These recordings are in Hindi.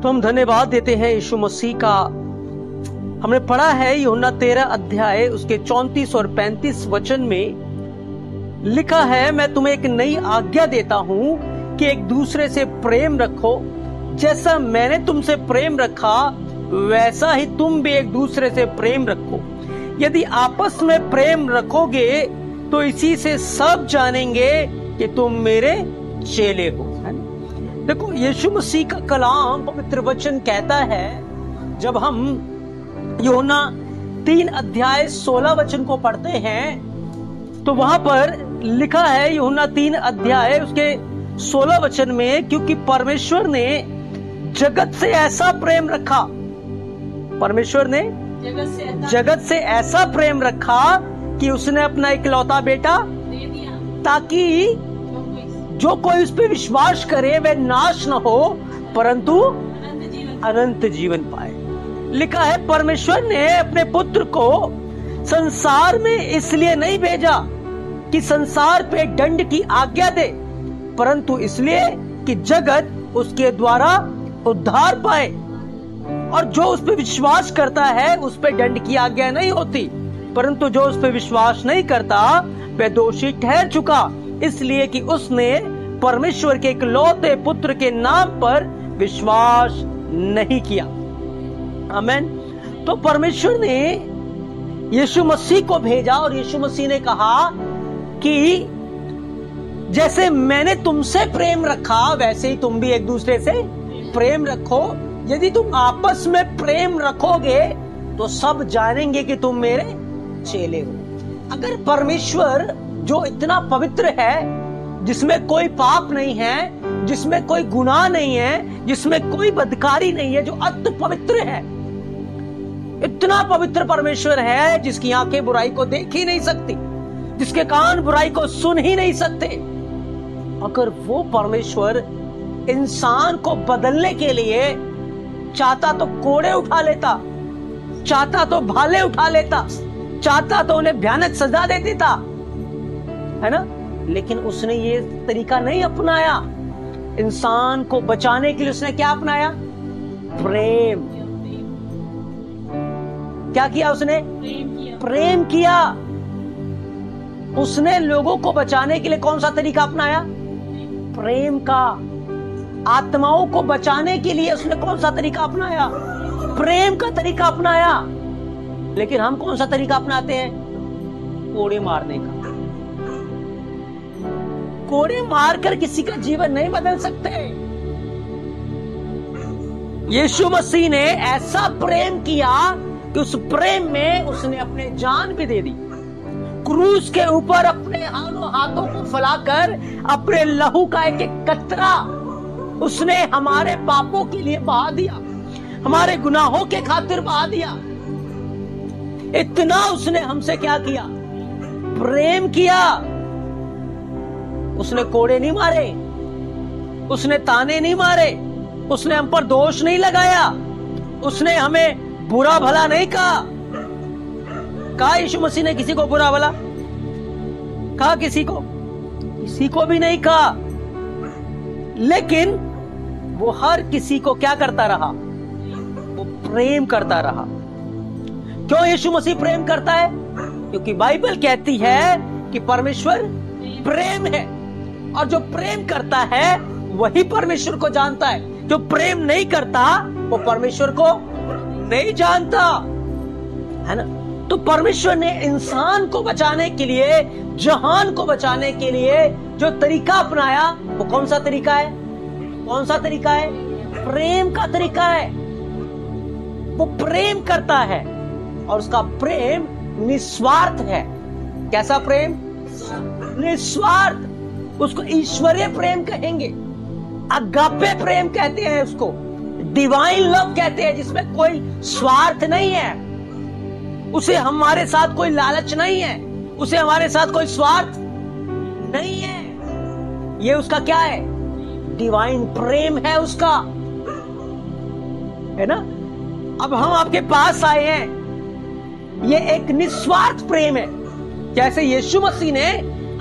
तो हम धन्यवाद देते हैं यीशु मसीह का। हमने पढ़ा है यूहन्ना 13 अध्याय उसके 34 और 35 वचन में लिखा है, मैं तुम्हें एक नई आज्ञा देता हूं कि एक दूसरे से प्रेम रखो। जैसा मैंने तुमसे प्रेम रखा वैसा ही तुम भी एक दूसरे से प्रेम रखो। यदि आपस में प्रेम रखोगे तो इसी से सब जानेंगे कि तुम मेरे चेले हो। देखो, यीशु मसीह का कलाम पवित्र वचन कहता है, जब हम यूहन्ना 3 अध्याय 16 वचन को पढ़ते हैं तो वहां पर लिखा है यूहन्ना 3 अध्याय उसके 16 वचन में, क्योंकि परमेश्वर ने जगत से ऐसा प्रेम रखा, परमेश्वर ने जगत से ऐसा प्रेम रखा कि उसने अपना इकलौता बेटा दे दिया, ताकि जो कोई उस पर विश्वास करे वह नाश न हो परंतु अनंत जीवन पाए। लिखा है, परमेश्वर ने अपने पुत्र को संसार में इसलिए नहीं भेजा कि संसार पे दंड की आज्ञा दे, परंतु इसलिए कि जगत उसके द्वारा उद्धार पाए। और जो उस पर विश्वास करता है उस पर दंड की आज्ञा नहीं होती, परंतु जो उस पर विश्वास नहीं करता वह दोषी ठहर चुका, इसलिए कि उसने परमेश्वर के इकलौते पुत्र के नाम पर विश्वास नहीं किया। आमीन। तो परमेश्वर ने यीशु मसीह को भेजा और यीशु मसीह ने कहा कि जैसे मैंने तुमसे प्रेम रखा वैसे ही तुम भी एक दूसरे से प्रेम रखो। यदि तुम आपस में प्रेम रखोगे तो सब जानेंगे कि तुम मेरे चेले हो। अगर परमेश्वर जो इतना पवित्र है, जिसमें कोई पाप नहीं है, जिसमें कोई गुनाह नहीं है, जिसमें कोई बदकारी नहीं है, जो अति पवित्र है, इतना पवित्र परमेश्वर है जिसकी आंखें बुराई को देख ही नहीं सकती, जिसके कान बुराई को सुन ही नहीं सकते, अगर वो परमेश्वर इंसान को बदलने के लिए चाहता तो कोड़े उठा लेता, चाहता तो भाले उठा लेता, चाहता तो उन्हें भयानक सजा दे देता, है ना। लेकिन उसने ये तरीका नहीं अपनाया। इंसान को बचाने के लिए उसने क्या अपनाया? प्रेम। क्या किया उसने? प्रेम किया। उसने लोगों को बचाने के लिए कौन सा तरीका अपनाया? प्रेम का। आत्माओं को बचाने के लिए उसने कौन सा तरीका अपनाया? प्रेम का तरीका अपनाया। लेकिन हम कौन सा तरीका अपनाते हैं? कोड़े मारने का। कोड़े मारकर किसी का जीवन नहीं बदल सकते। यीशु मसीह ने ऐसा प्रेम किया कि उस प्रेम में उसने अपने जान भी दे दी। क्रूस के ऊपर अपने हाथों को फैलाकर अपने लहू का एक एक कतरा उसने हमारे पापों के लिए बहा दिया, हमारे गुनाहों के खातिर बहा दिया। इतना उसने हमसे क्या किया? प्रेम किया। उसने कोड़े नहीं मारे, उसने ताने नहीं मारे, उसने हम पर दोष नहीं लगाया, उसने हमें बुरा भला नहीं कहा यीशु मसीह ने किसी को बुरा भला कहा? किसी को भी नहीं कहा। लेकिन वो हर किसी को क्या करता रहा? वो प्रेम करता रहा। क्यों यीशु मसीह प्रेम करता है? क्योंकि बाइबल कहती है कि परमेश्वर प्रेम है, और जो प्रेम करता है वही परमेश्वर को जानता है। जो प्रेम नहीं करता वो परमेश्वर को नहीं जानता, है ना। तो परमेश्वर ने इंसान को बचाने के लिए, जहान को बचाने के लिए जो तरीका अपनाया वो कौन सा तरीका है? कौन सा तरीका है? प्रेम का तरीका है। वो प्रेम करता है और उसका प्रेम निस्वार्थ है। कैसा प्रेम? निस्वार्थ। उसको ईश्वरीय प्रेम कहेंगे, अगापे प्रेम कहते हैं उसको, डिवाइन लव कहते हैं, जिसमें कोई स्वार्थ नहीं है। उसे हमारे साथ कोई लालच नहीं है, उसे हमारे साथ कोई स्वार्थ नहीं है। ये उसका क्या है? डिवाइन प्रेम है उसका, है ना। अब हम आपके पास आए हैं, ये एक निस्वार्थ प्रेम है। जैसे यीशु मसीह ने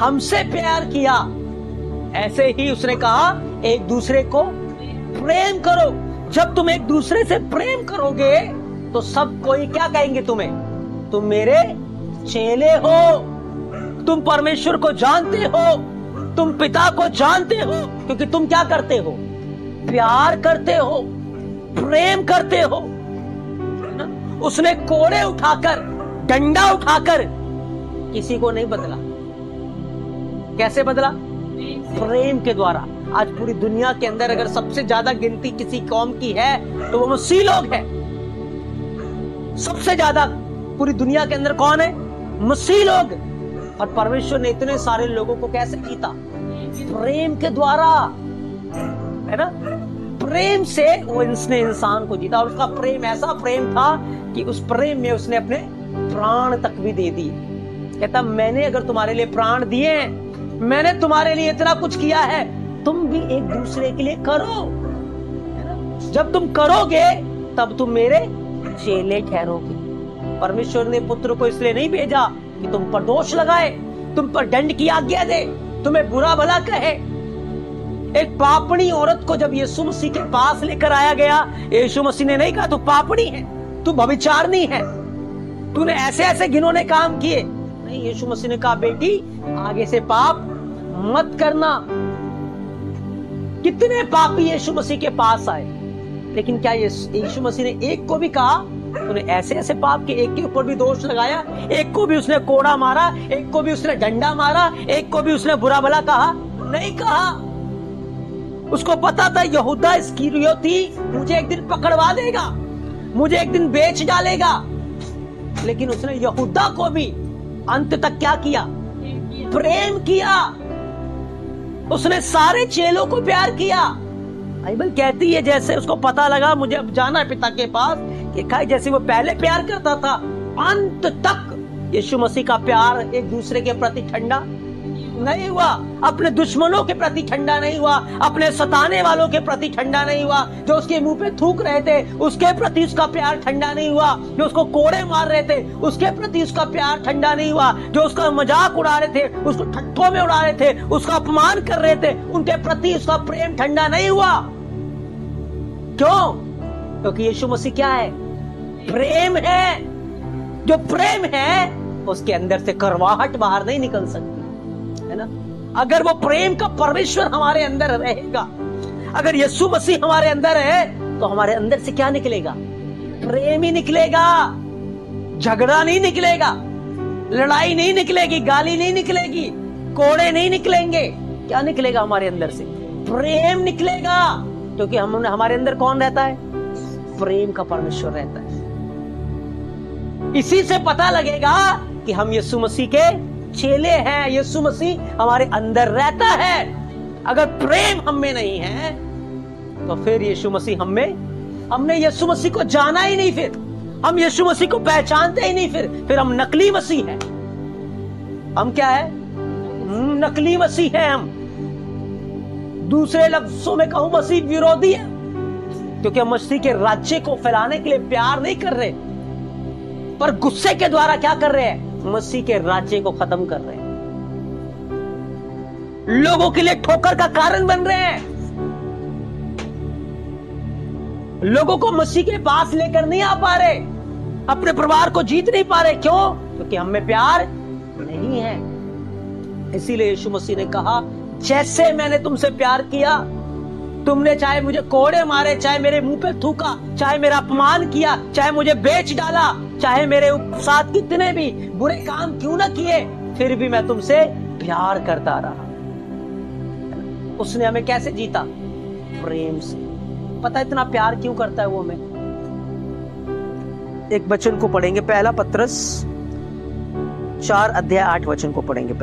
हमसे प्यार किया, ऐसे ही उसने कहा एक दूसरे को प्रेम करो। जब तुम एक दूसरे से प्रेम करोगे तो सब कोई क्या कहेंगे तुम्हें? तुम मेरे चेले हो, तुम परमेश्वर को जानते हो, तुम पिता को जानते हो, क्योंकि तुम क्या करते हो? प्यार करते हो, प्रेम करते हो। उसने कोड़े उठाकर, डंडा उठाकर किसी को नहीं बदला। कैसे बदला? प्रेम के द्वारा। आज पूरी दुनिया के अंदर अगर सबसे ज्यादा गिनती किसी कौम की है तो वो मसीह लोग हैं। सबसे ज्यादा पूरी दुनिया के अंदर कौन है? मसीह लोग। और परमेश्वर ने इतने सारे लोगों को कैसे जीता? प्रेम के द्वारा, है ना? प्रेम से वो इसने इंसान को जीता। और उसका प्रेम ऐसा प्रेम था कि उस प्रेम में उसने अपने प्राण तक भी दे दिए। कहता मैंने अगर तुम्हारे लिए प्राण दिए हैं, मैंने तुम्हारे लिए इतना कुछ किया है, तुम भी एक दूसरे के लिए करो। जब तुम करोगे तब तुम मेरे चेले ठहरोगे। परमेश्वर ने पुत्र को इसलिए नहीं भेजा कि तुम पर दोष लगाए, तुम पर दंड की आज्ञा दे, तुम्हें बुरा भला कहे। एक पापणी औरत को जब यीशु मसीह के पास लेकर आया गया, यीशु मसीह ने नहीं कहा तू पापणी है, तू व्यभिचारिणी है, तूने ऐसे ऐसे घिनौने काम किए। नहीं, यीशु मसीह ने कहा बेटी आगे से पाप मत करना। कितने पापी यीशु मसीह के पास आए, लेकिन क्या यीशु मसीह ने एक को भी कहा तूने ऐसे ऐसे पाप के? एक के ऊपर भी दोष लगाया, एक को भी उसने कोड़ा मारा, एक को भी उसने डंडा मारा, एक को भी उसने बुरा भला कहा? नहीं कहा। उसको पता था यहूदा इस्करियोती मुझे एक दिन पकड़वा देगा, मुझे एक दिन बेच डालेगा, लेकिन उसने यहूदा को भी अंत तक क्या किया? प्रेम किया। उसने सारे चेलों को प्यार किया। बाइबल कहती है जैसे उसको पता लगा मुझे अब जाना है पिता के पास, कि जैसे वो पहले प्यार करता था, अंत तक यीशु मसीह का प्यार एक दूसरे के प्रति ठंडा नहीं हुआ, अपने दुश्मनों के प्रति ठंडा नहीं हुआ, अपने सताने वालों के प्रति ठंडा नहीं हुआ, जो उसके मुंह पे थूक रहे थे उसके प्रति उसका प्यार ठंडा नहीं हुआ, जो उसको कोड़े मार रहे थे उसके प्रति उसका प्यार ठंडा नहीं हुआ, जो उसका मजाक उड़ा रहे थे, उसको ठट्ठों में उड़ा रहे थे, उसका अपमान कर रहे थे, उनके प्रति उसका प्रेम ठंडा नहीं हुआ। क्यों? क्योंकि यीशु मसीह क्या है? प्रेम है। जो प्रेम है उसके अंदर से करवाहट बाहर नहीं निकल सकती, है ना? अगर वो प्रेम का परमेश्वर हमारे अंदर रहेगा, अगर यीशु मसीह हमारे अंदर है, तो हमारे अंदर से क्या निकलेगा? प्रेम ही निकलेगा। झगड़ा नहीं निकलेगा, लड़ाई नहीं निकलेगी, गाली नहीं निकलेगी, कोड़े नहीं निकलेंगे। क्या निकलेगा हमारे अंदर से? प्रेम निकलेगा। क्योंकि हमारे अंदर कौन रहता है? प्रेम का परमेश्वर रहता है। इसी से पता लगेगा कि हम यीशु मसीह के चेले हैं, यीशु मसीह हमारे अंदर रहता है। अगर प्रेम हम में नहीं है तो फिर यीशु मसीह हमने यीशु मसीह को जाना ही नहीं, फिर हम यीशु मसीह को पहचानते ही नहीं, फिर हम नकली मसीह हैं। हम क्या है? नकली मसीह हैं हम। दूसरे लफ्जों में कहूं, मसीह विरोधी है, क्योंकि हम मसीह के राज्य को फैलाने के लिए प्यार नहीं कर रहे, पर गुस्से के द्वारा क्या कर रहे हैं? मसीह के राज्य को खत्म कर रहे हैं, लोगों के लिए ठोकर का कारण बन रहे हैं, लोगों को मसीह के पास लेकर नहीं आ पा रहे, अपने परिवार को जीत नहीं पा रहे। क्यों? क्योंकि हम में प्यार नहीं है। इसीलिए यीशु मसीह ने कहा जैसे मैंने तुमसे प्यार किया, तुमने चाहे मुझे कोड़े मारे, चाहे मेरे मुंह पे थूका, चाहे मेरा अपमान किया, चाहे मुझे बेच डाला, चाहे मेरे साथ कितने भी बुरे काम क्यों ना किए, फिर भी मैं तुमसे प्यार करता रहा। उसने हमें कैसे जीता? प्रेम से। पता इतना प्यार क्यों करता है वो हमें? एक वचन को पढ़ेंगे, पहला पत्रस 4 अध्याय 8 वचन को पढ़ेंगे।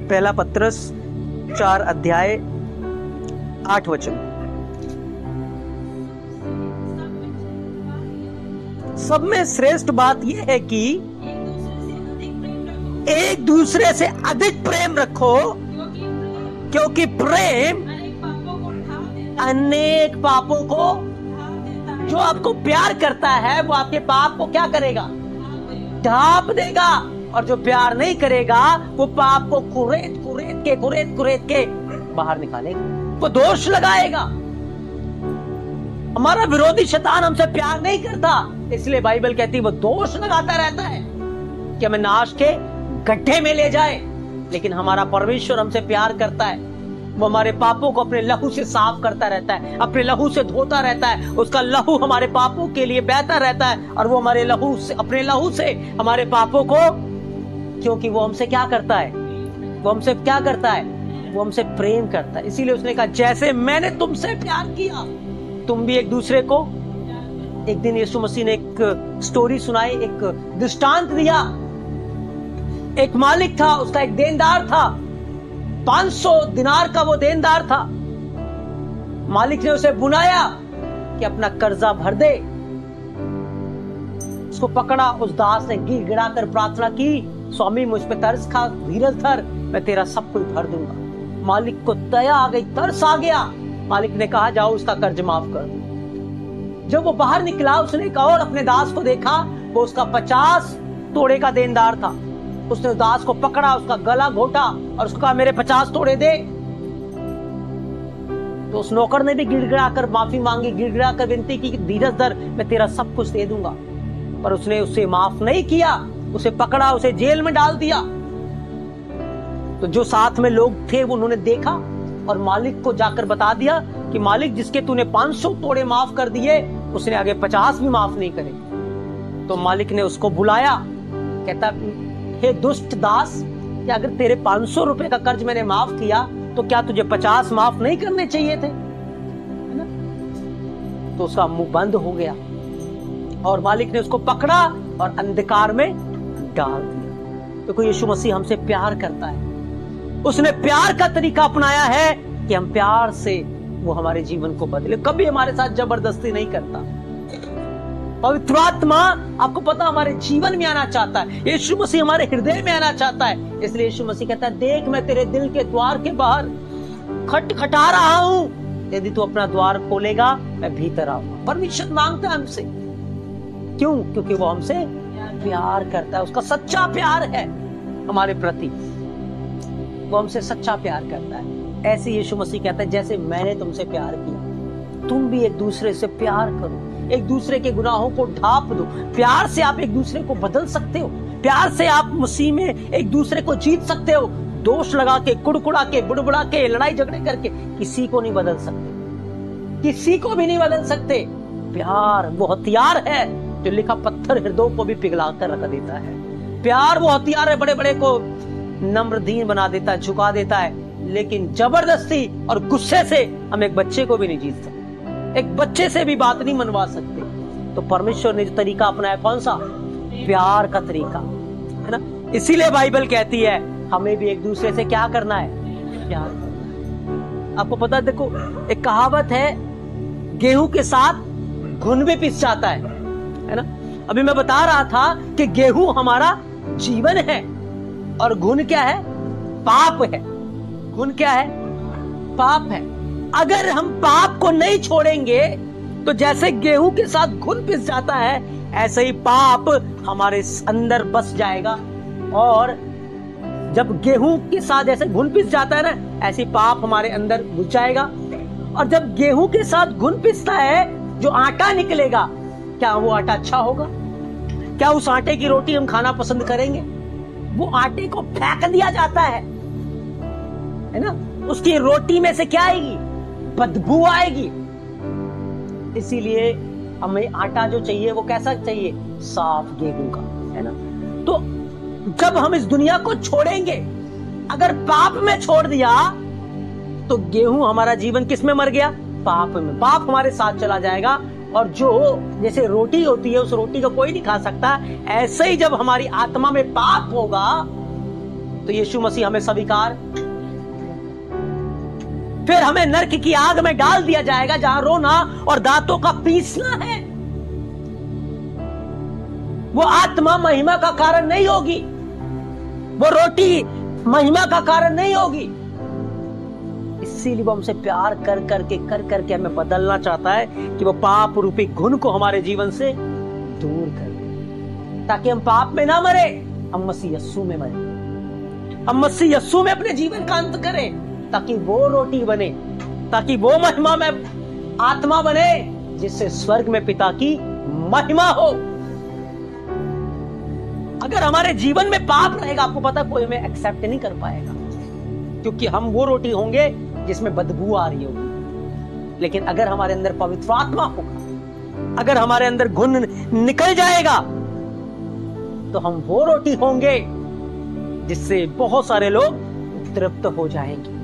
पहला पत्रस 4 अध्याय 8 वचन। सब में श्रेष्ठ बात यह है कि एक दूसरे से अधिक प्रेम रखो, क्योंकि प्रेम अनेक पापों को, जो आपको प्यार करता है वो आपके पाप को क्या करेगा? ढांप देगा। और जो प्यार नहीं करेगा वो पाप को कुरेद के बाहर निकालेगा, वो दोष लगाएगा। हमारा विरोधी शैतान हमसे प्यार नहीं करता, इसलिए बाइबल कहती है वो दोष लगाता रहता है कि हमें नाश के गड्ढे में ले जाए। लेकिन हमारा परमेश्वर हमसे प्यार करता है, वो हमारे पापों को अपने लहू से साफ करता रहता है, अपने लहू से धोता रहता है। उसका लहू हमारे पापों के लिए बहता रहता है और वो हमारे लहू से, अपने लहू से हमारे पापों को, क्योंकि वो हमसे क्या करता है, वो हमसे क्या करता है, वो हमसे प्रेम करता है। इसीलिए उसने कहा जैसे मैंने तुमसे प्यार किया तुम भी एक दूसरे को। एक दिन यीशु मसीह ने एक स्टोरी सुनाई, एक दृष्टांत दिया। एक मालिक था, उसका एक देनदार था, 500 दिनार का वो देनदार था। मालिक ने उसे बुलाया कि अपना कर्जा भर दे। उसको पकड़ा, उस दास ने गिड़गिड़ा कर प्रार्थना की, स्वामी मुझ पे तरस खा, धीरज धर, मैं तेरा सब कुछ भर दूंगा। मालिक को दया आ गई, तरस आ गया। मालिक ने कहा जाओ उसका कर्ज माफ कर दो। जब वो बाहर निकला उसने एक और अपने दास को देखा, वो उसका 50 तोड़े का देनदार था। उसने उस दास को पकड़ा, उसका गला घोटा और उसको कहा मेरे 50 तोड़े दे। तो उस नौकर ने भी गिड़गिड़ा कर माफी मांगी, गिड़गिड़ा कर विनती की धीरज धर, मैं तेरा सब कुछ दे दूंगा। पर उसने उसे माफ नहीं किया, उसे पकड़ा, उसे जेल में डाल दिया। तो जो साथ में लोग थे उन्होंने देखा और मालिक को जाकर बता दिया कि मालिक जिसके तूने 500 तोड़े माफ कर दिए उसने आगे 50 भी माफ नहीं करे। तो मालिक ने उसको बुलाया, कहता हे दुष्ट दास, कि अगर तेरे 500 रुपए का कर्ज मैंने माफ किया तो क्या तुझे 50 माफ नहीं करने चाहिए थे? है ना? तो उसका मुंह बंद हो गया और मालिक ने उसको पकड़ा और अंधकार में डाल दिया। देखो यीशु मसीह हमसे प्यार करता है, उसने प्यार का तरीका अपनाया है कि हम प्यार से वो हमारे जीवन को बदले। कभी हमारे साथ जबरदस्ती नहीं करता। पवित्र आत्मा आपको पता हमारे जीवन में आना चाहता है, यीशु मसीह हमारे हृदय में आना चाहता है। इसलिए यीशु मसीह कहता है देख मैं तेरे दिल के द्वार के बाहर खटखटा रहा हूं, यदि तू अपना द्वार खोलेगा मैं भीतर आऊंगा। परमिशन मांगता है हमसे, क्यों? क्योंकि वो हमसे प्यार करता है, उसका सच्चा प्यार है हमारे प्रति, वो हमसे सच्चा प्यार करता है। ऐसे यीशु मसीह कहता है जैसे मैंने तुमसे प्यार किया तुम भी एक दूसरे से प्यार करो, एक दूसरे के गुनाहों को ढांप दो। प्यार से आप एक दूसरे को बदल सकते हो, प्यार से आप मसीह में एक दूसरे को जीत सकते हो। दोष लगा के, कुड़कुड़ा के, बुड़बुड़ा के, लड़ाई झगड़े करके किसी को नहीं बदल सकते, किसी को भी नहीं बदल सकते। प्यार वो हथियार है जो लिखा पत्थर हृदयों को भी पिघला कर रख देता है। प्यार वो हथियार है, बड़े बड़े को नम्र दीन बना देता है, झुका देता है। लेकिन जबरदस्ती और गुस्से से हम एक बच्चे को भी नहीं जीत सकते, एक बच्चे से भी बात नहीं मनवा सकते। तो परमेश्वर ने जो तरीका अपनाया कौन सा? प्यार का तरीका, है ना? इसीलिए बाइबल कहती है हमें भी एक दूसरे से क्या करना है? प्यार करना है। आपको पता है, देखो एक कहावत है, गेहूं के साथ घुन भी पिस जाता है ना? अभी मैं बता रहा था कि गेहूं हमारा जीवन है और घुन क्या है? पाप है। घुन क्या है? पाप है। अगर हम पाप को नहीं छोड़ेंगे तो जैसे गेहूं के साथ घुन पिस जाता है, ऐसे ही पाप हमारे अंदर बस जाएगा। और जब गेहूं के साथ जैसे घुन पिस जाता है ना, ऐसे पाप हमारे अंदर घुस जाएगा। और जब गेहूं के साथ घुन पिसता है, जो आटा निकलेगा, क्या वो आटा अच्छा होगा? क्या उस आटे की रोटी हम खाना पसंद करेंगे? वो आटे को फेंक दिया जाता है ना? उसकी रोटी में से क्या आएगी? बदबू आएगी। इसीलिए हमें आटा जो चाहिए वो कैसा चाहिए? साफ गेहूं का, है ना? तो जब हम इस दुनिया को छोड़ेंगे, अगर पाप में छोड़ दिया तो गेहूं हमारा जीवन किस में मर गया? पाप में। पाप हमारे साथ चला जाएगा और जो जैसे रोटी होती है उस रोटी को कोई नहीं खा सकता, ऐसे ही जब हमारी आत्मा में पाप होगा तो यीशु मसीह हमें स्वीकार, फिर हमें नरक की आग में डाल दिया जाएगा जहां रोना और दांतों का पीसना है। वो आत्मा महिमा का कारण नहीं होगी, वो रोटी महिमा का कारण नहीं होगी। इसीलिए वो हमसे प्यार कर करके हमें बदलना चाहता है कि वो पाप रूपी घुन को हमारे जीवन से दूर कर दे, ताकि हम पाप में ना मरे, हम मसीह यस्सु में मरे, हम मसीह यस्सु में अपने जीवन का अंत करें, ताकि वो रोटी बने, ताकि वो महिमा में आत्मा बने जिससे स्वर्ग में पिता की महिमा हो। अगर हमारे जीवन में पाप रहेगा, आपको पता कोई हमें एक्सेप्ट नहीं कर पाएगा, क्योंकि हम वो रोटी होंगे जिसमें बदबू आ रही होगी। लेकिन अगर हमारे अंदर पवित्र आत्मा होगा, अगर हमारे अंदर गुण निकल जाएगा, तो हम वो रोटी होंगे जिससे बहुत सारे लोग तृप्त हो जाएंगे।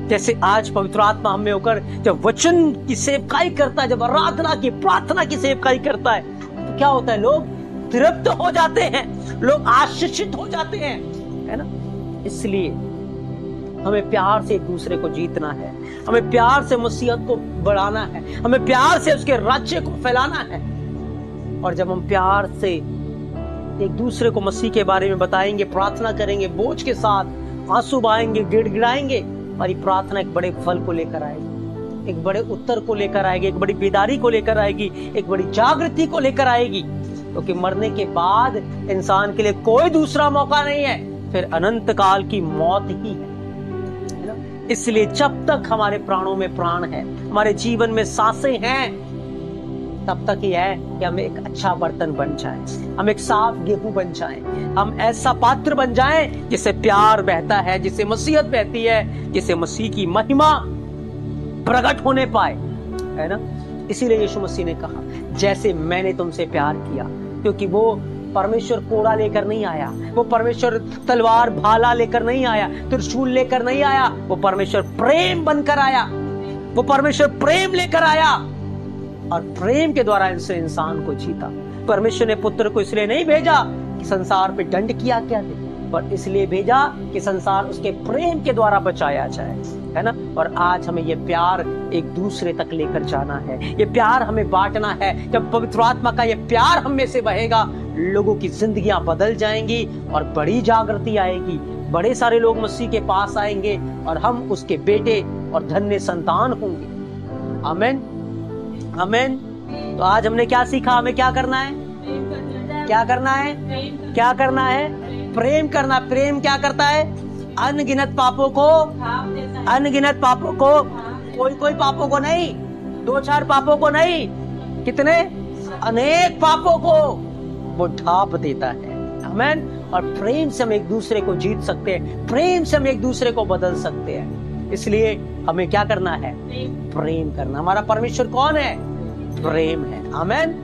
जैसे आज पवित्र आत्मा हम में होकर जब वचन की सेवकाई करता है, जब आराधना की प्रार्थना की सेवकाई करता है, तो क्या होता है? लोग तृप्त हो जाते हैं, लोग आशीषित हो जाते हैं, है ना। इसलिए हमें प्यार से एक दूसरे को जीतना है, हमें प्यार से मसीहत को बढ़ाना है, हमें प्यार से उसके राज्य को फैलाना है। और जब हम प्यार से एक दूसरे को मसीह के बारे में बताएंगे, प्रार्थना करेंगे, बोझ के साथ आंसू बहाएंगे, गिड़गिड़ाएंगे, हमारी प्रार्थना एक बड़े फल को लेकर आएगी, एक बड़े उत्तर को लेकर आएगी, एक बड़ी बेदारी को लेकर आएगी, एक बड़ी जागृति को लेकर आएगी। क्योंकि मरने के बाद इंसान के लिए कोई दूसरा मौका नहीं है, फिर अनंत काल की मौत ही है। इसलिए जब तक हमारे प्राणों में प्राण है, हमारे जीवन में सांसें हैं, तब तक ही है कि हम एक अच्छा बर्तन बन जाएं, हम एक साफ गेहूं बन जाएं, हम ऐसा पात्र बन जाएं जिससे प्यार बहता है, जिससे मसीहत बहती है, जिससे मसीह की महिमा प्रकट होने पाए, है ना। इसीलिए यीशु मसीह ने कहा, जैसे मैंने तुमसे प्यार किया, क्योंकि वो परमेश्वर कोड़ा लेकर नहीं आया, वो परमेश्वर तलवार भाला लेकर नहीं आया, त्रिशूल लेकर नहीं आया, वो परमेश्वर प्रेम बनकर आया, वो परमेश्वर प्रेम लेकर आया और प्रेम के द्वारा इनसे इंसान को जीता। परमेश्वर ने पुत्र को इसलिए नहीं भेजा कि संसार पे दंड किया क्या दे, पर इसलिए भेजा कि संसार उसके प्रेम के द्वारा बचाया जाए, है ना। और आज हमें ये प्यार एक दूसरे तक लेकर जाना है, ये प्यार हमें बांटना है। जब पवित्र आत्मा का ये प्यार हम में से बहेगा, लोगों की जिंदगियां बदल जाएंगी और बड़ी जागृति आएगी, बड़े सारे लोग मसीह के पास आएंगे और हम उसके बेटे और धन्य संतान होंगे। आमीन, आमीन। तो आज हमने क्या सीखा? हमें क्या करना है? क्या करना है? क्या करना है? प्रेम करना। प्रेम क्या करता है? अनगिनत पापों को, अनगिनत पापों को, कोई पापों को नहीं, 2-4 पापों को नहीं, कितने? अनेक पापों को वो ढाप देता है। आमीन। और प्रेम से हम एक दूसरे को जीत सकते हैं, प्रेम से हम एक दूसरे को बदल सकते हैं। इसलिए हमें क्या करना है? प्रेम करना। हमारा परमेश्वर कौन है? प्रेम है। आमीन।